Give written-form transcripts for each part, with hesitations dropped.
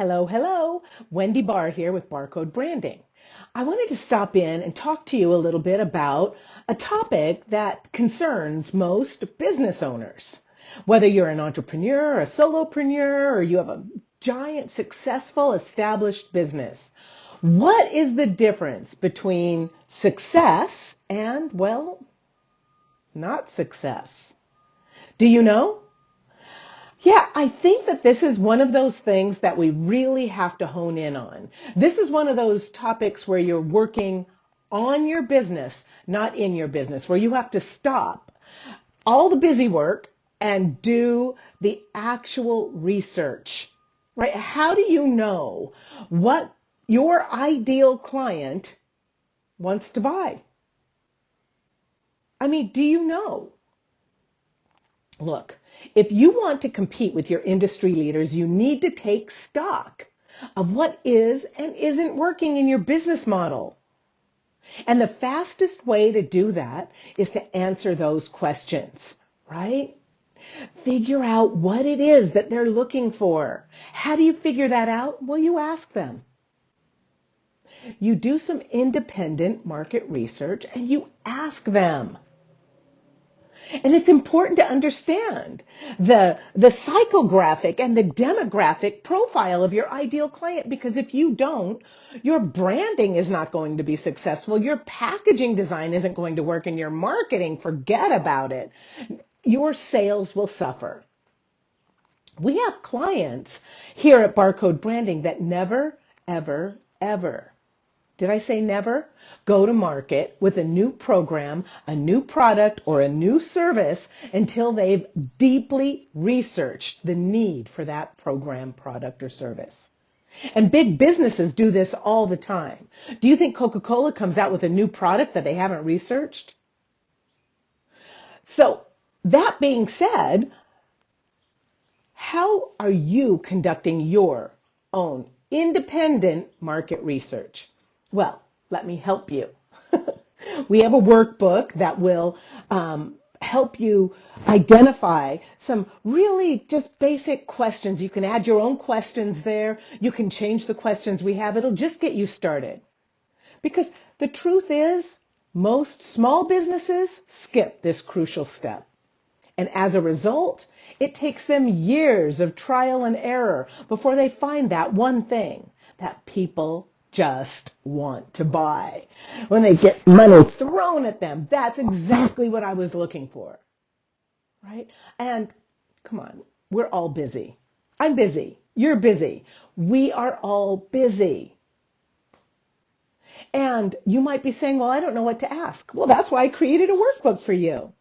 Hello, hello. Wendy Barr here with Barcode Branding. I wanted to stop in and talk to you a little bit about a topic that concerns most business owners. Whether you're an entrepreneur, a solopreneur, or you have a giant, successful, established business. What is the difference between success and, well, not success? Do you know? Yeah, I think that this is one of those things that we really have to hone in on. This is one of those topics where you're working on your business, not in your business, where you have to stop all the busy work and do the actual research, right? How do you know what your ideal client wants to buy? I mean, do you know? Look, if you want to compete with your industry leaders, you need to take stock of what is and isn't working in your business model. And the fastest way to do that is to answer those questions, right? Figure out what it is that they're looking for. How do you figure that out? Well, you ask them. You do some independent market research and you ask them. And it's important to understand the psychographic and the demographic profile of your ideal client, because if you don't, your branding is not going to be successful. Your packaging design isn't going to work, and your marketing, forget about it. Your sales will suffer. We have clients here at Barcode Branding that never, ever, ever, did I say never? Go to market with a new program, a new product, or a new service until they've deeply researched the need for that program, product, or service. And big businesses do this all the time. Do you think Coca-Cola comes out with a new product that they haven't researched? So that being said, how are you conducting your own independent market research? Well, let me help you. We have a workbook that will help you identify some really just basic questions. You can add your own questions there. You can change the questions we have. It'll just get you started. Because the truth is, most small businesses skip this crucial step. And as a result, it takes them years of trial and error before they find that one thing that people just want to buy. When they get money thrown at them, that's exactly what I was looking for, right? And come on, we're all busy. I'm busy. You're busy. We are all busy. And you might be saying, well, I don't know what to ask. Well, that's why I created a workbook for you.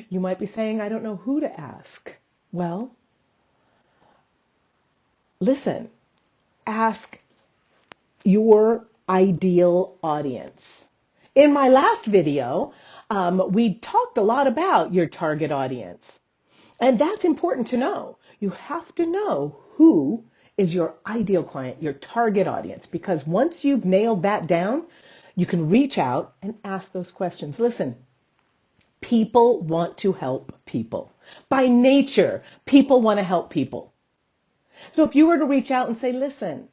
You might be saying, I don't know who to ask. Well, listen, ask your ideal audience. In my last video, we talked a lot about your target audience. And that's important to know. You have to know who is your ideal client, your target audience, because once you've nailed that down, you can reach out and ask those questions. Listen, people want to help people. By nature, people want to help people. So if you were to reach out and say, listen,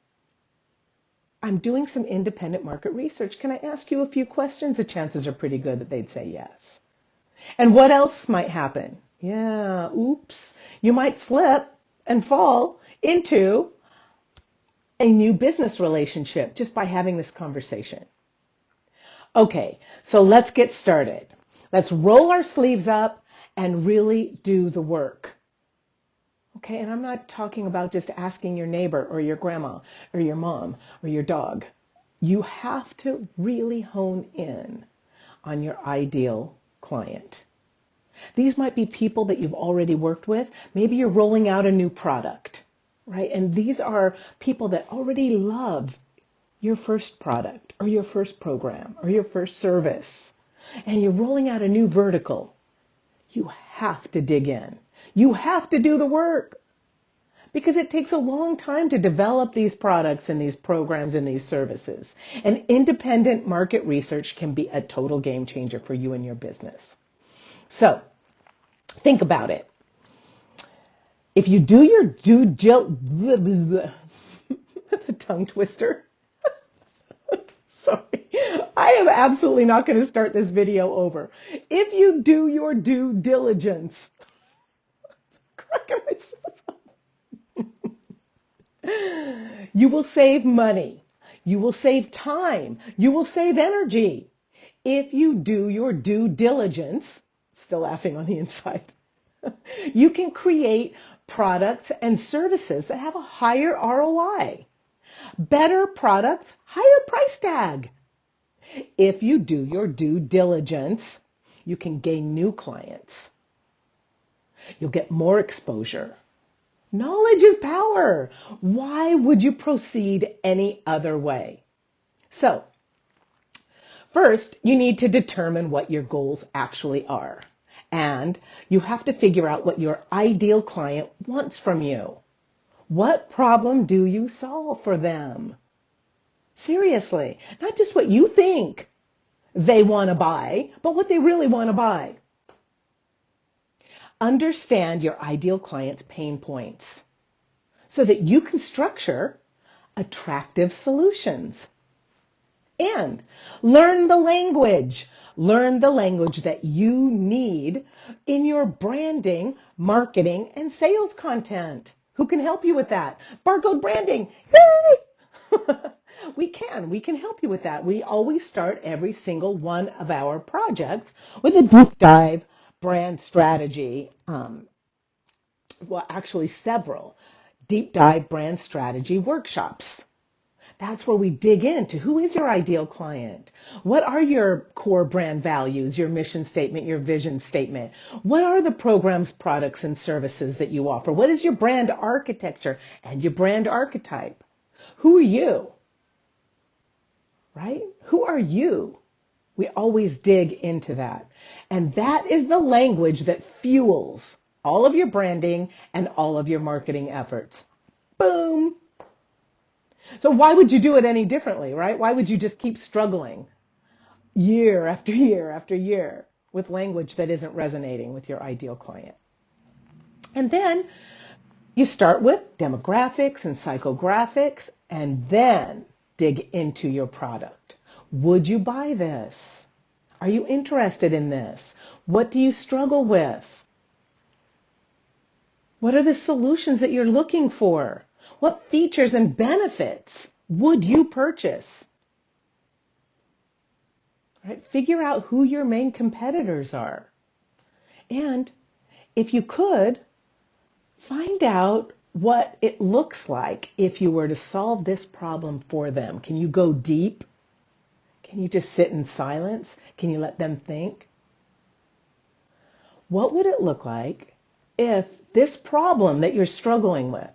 I'm doing some independent market research. Can I ask you a few questions? The chances are pretty good that they'd say yes. And what else might happen? Yeah, oops. You might slip and fall into a new business relationship just by having this conversation. Okay, so let's get started. Let's roll our sleeves up and really do the work. Okay, and I'm not talking about just asking your neighbor or your grandma or your mom or your dog. You have to really hone in on your ideal client. These might be people that you've already worked with. Maybe you're rolling out a new product, right? And these are people that already love your first product or your first program or your first service. And you're rolling out a new vertical. You have to dig in. You have to do the work because it takes a long time to develop these products and these programs and these services. And independent market research can be a total game changer for you and your business. So think about it. If you do your due that's a tongue twister. Sorry. I am absolutely not going to start this video over. If you do your due diligence, cracking myself up. You will save money. You will save time. You will save energy. If you do your due diligence, still laughing on the inside, you can create products and services that have a higher ROI. Better products, higher price tag. If you do your due diligence, you can gain new clients. You'll get more exposure. Knowledge is power. Why would you proceed any other way? So, first, you need to determine what your goals actually are. And you have to figure out what your ideal client wants from you. What problem do you solve for them? Seriously, not just what you think they want to buy, but what they really want to buy. Understand your ideal client's pain points so that you can structure attractive solutions. And learn the language. Learn the language that you need in your branding, marketing, and sales content. Who can help you with that? Barcode branding. Yay! We can help you with that. We always start every single one of our projects with a deep dive brand strategy. Well, actually several deep dive brand strategy workshops. That's where we dig into who is your ideal client? What are your core brand values, your mission statement, your vision statement? What are the programs, products, and services that you offer? What is your brand architecture and your brand archetype? Who are you? Right? Who are you? We always dig into that. And that is the language that fuels all of your branding and all of your marketing efforts. Boom. So why would you do it any differently, right? Why would you just keep struggling year after year after year with language that isn't resonating with your ideal client? And then you start with demographics and psychographics and then dig into your product. Would you buy this? Are you interested in this? What do you struggle with? What are the solutions that you're looking for? What features and benefits would you purchase? Right? Figure out who your main competitors are. And if you could, find out what it looks like if you were to solve this problem for them. Can you go deep? Can you just sit in silence? Can you let them think? What would it look like if this problem that you're struggling with,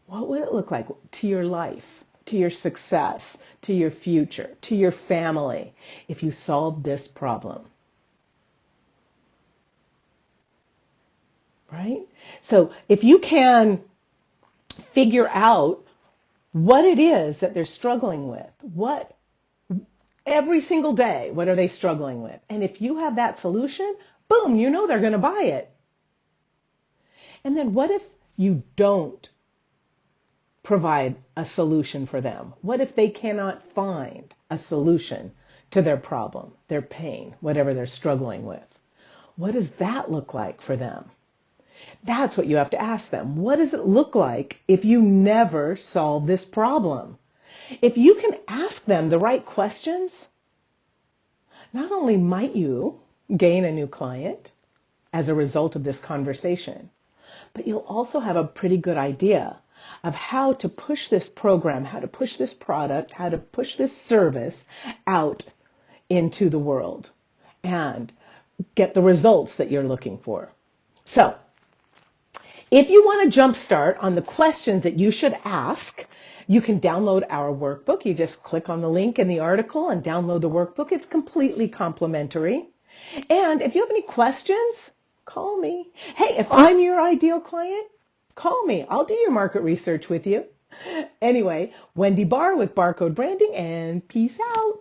what would it look like to your life, to your success, to your future, to your family, if you solved this problem? Right? So if you can figure out what it is that they're struggling with, every single day, what are they struggling with? And if you have that solution, boom, you know they're going to buy it. And then what if you don't provide a solution for them? What if they cannot find a solution to their problem, their pain, whatever they're struggling with? What does that look like for them? That's what you have to ask them. What does it look like if you never solve this problem? If you can ask them the right questions, not only might you gain a new client as a result of this conversation, but you'll also have a pretty good idea of how to push this program, how to push this product, how to push this service out into the world and get the results that you're looking for. So, if you want to jumpstart on the questions that you should ask, you can download our workbook. You just click on the link in the article and download the workbook. It's completely complimentary. And if you have any questions, call me. Hey, if I'm your ideal client, call me. I'll do your market research with you. Anyway, Wendy Barr with Barcode Branding, and peace out.